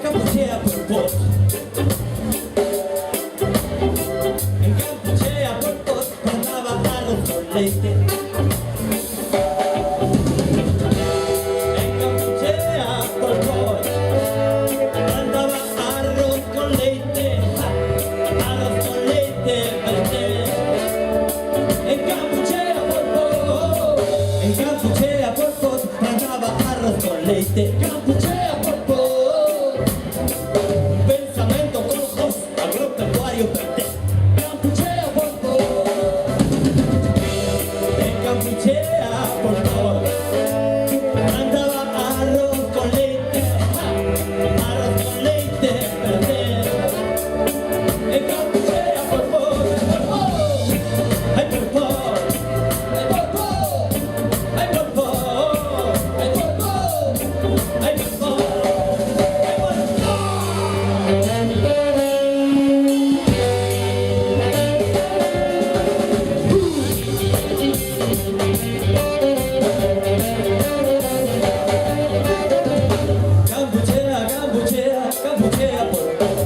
Campuchea por vos. En Campuchea por vos mandaba arroz con leite. En Campuchea por vos mandaba arroz con leite. Arroz con leite verde. En Campuchea por vos. En Campuchea por vos mandaba arroz con leite. Campuchea por vos. Pensamiento con ojos agropecuario verde. Campuchea por vos. En Campuchea por vos mandaba arroz con leite. Arroz con leite verde. En Campuchea por vos. Ay por vos. Ay por vos. Ay por vos. Ay por vos. Ay por vos. Campuchea, Campuchea, Campuchea por vos.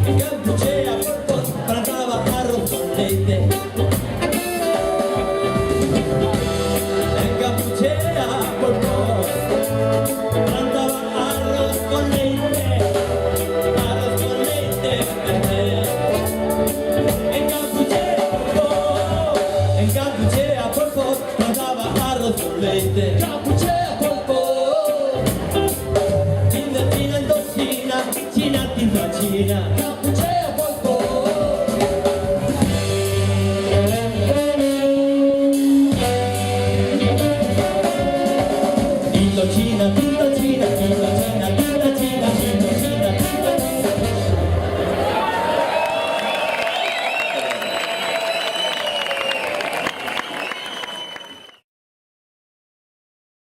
En Campuchea por vos plantaba arroz con leite. En Campuchea por vos plantaba arroz con leite. Arroz con leite verde. En Campuchea por vos. En Campuchea por vos plantaba arroz con leite.